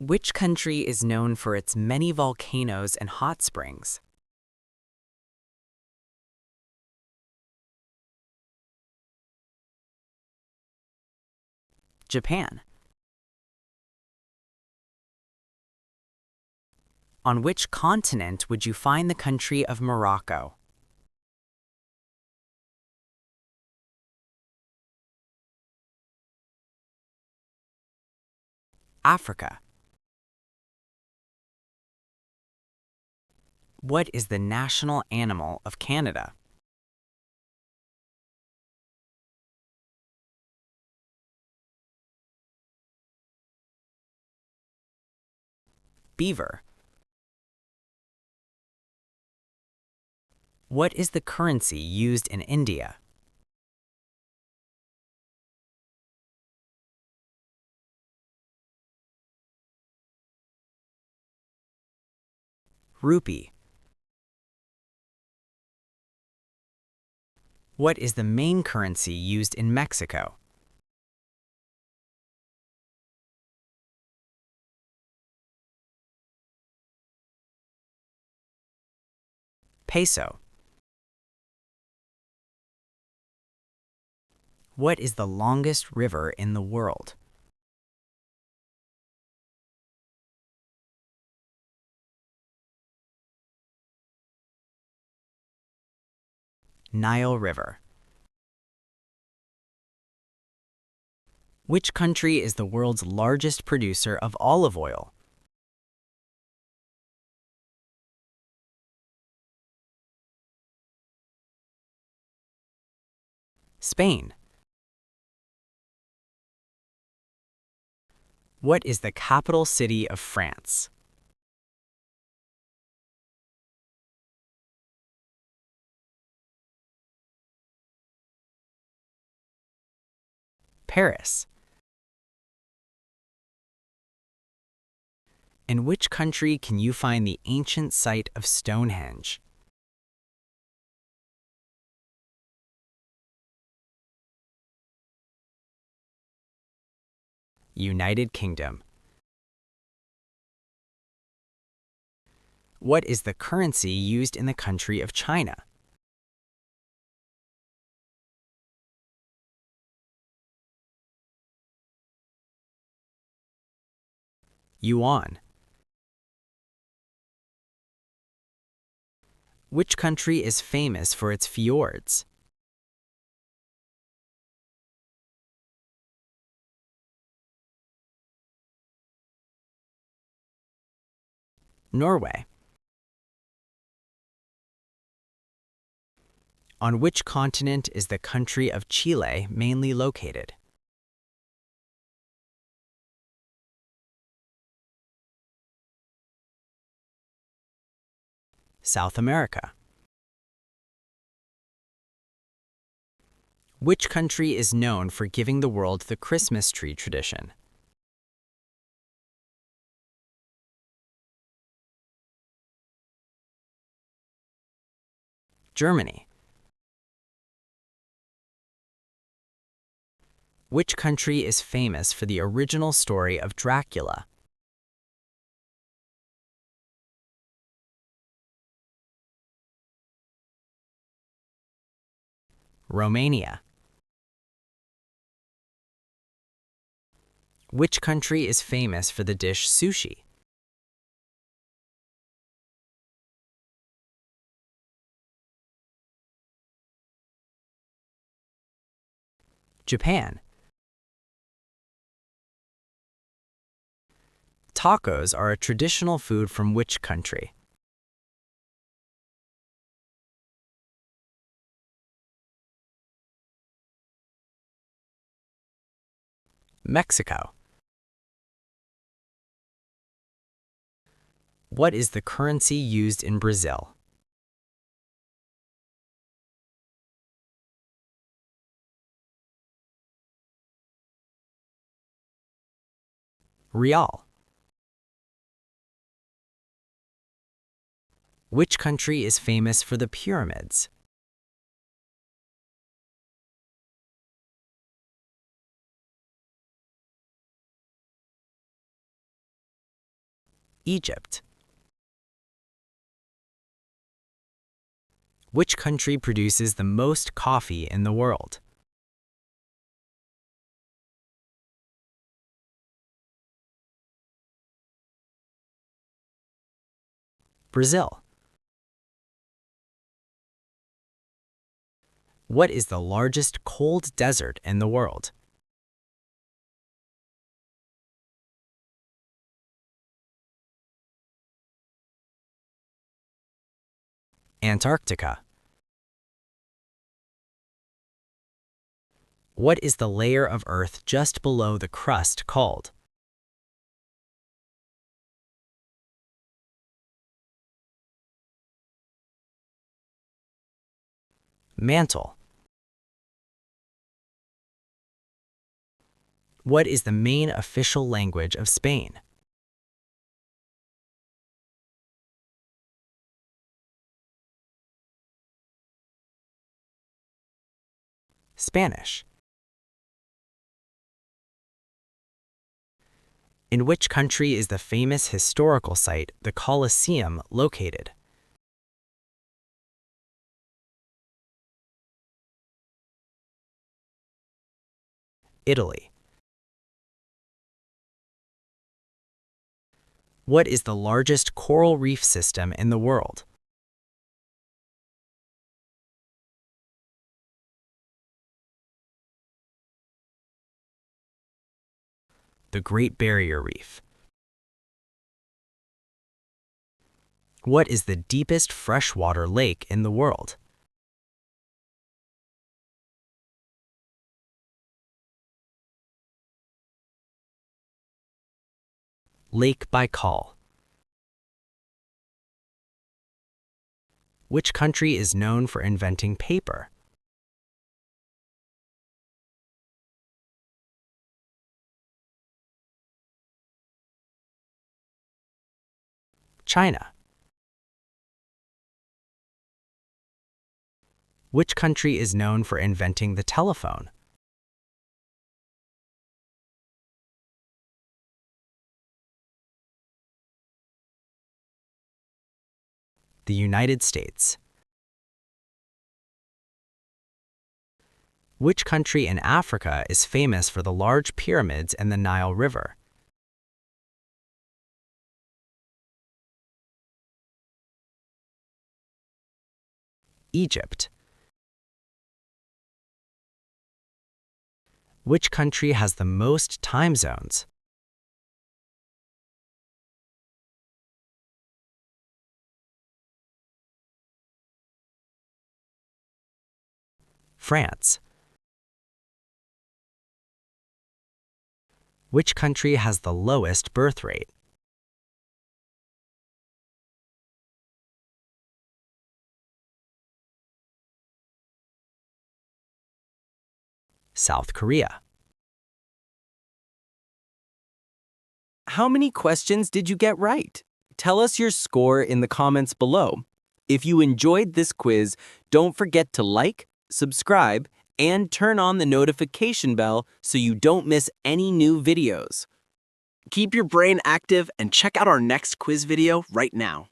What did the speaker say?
Which country is known for its many volcanoes and hot springs? Japan. On which continent would you find the country of Morocco? Africa. What is the national animal of Canada? Beaver. What is the currency used in India? Rupee. What is the main currency used in Mexico? Peso. What is the longest river in the world? Nile River. Which country is the world's largest producer of olive oil? Spain. What is the capital city of France? Paris. In which country can you find the ancient site of Stonehenge? United Kingdom. What is the currency used in the country of China? Yuan. Which country is famous for its fjords? Norway. On which continent is the country of Chile mainly located? South America. Which country is known for giving the world the Christmas tree tradition? Germany. Which country is famous for the original story of Dracula? Romania. Which country is famous for the dish sushi? Japan. Tacos are a traditional food from which country? Mexico. What is the currency used in Brazil? Real. Which country is famous for the pyramids? Egypt. Which country produces the most coffee in the world? Brazil. What is the largest cold desert in the world? Antarctica. What is the layer of Earth just below the crust called? Mantle. What is the main official language of Spain? Spanish. In which country is the famous historical site, the Colosseum, located? Italy. What is the largest coral reef system in the world? The Great Barrier Reef. What is the deepest freshwater lake in the world? Lake Baikal. Which country is known for inventing paper? China. Which country is known for inventing the telephone? The United States. Which country in Africa is famous for the large pyramids in the Nile River? Egypt. Which country has the most time zones? France. Which country has the lowest birth rate? South Korea. How many questions did you get right? Tell us your score in the comments below. If you enjoyed this quiz, don't forget to like, subscribe, and turn on the notification bell so you don't miss any new videos. Keep your brain active and check out our next quiz video right now.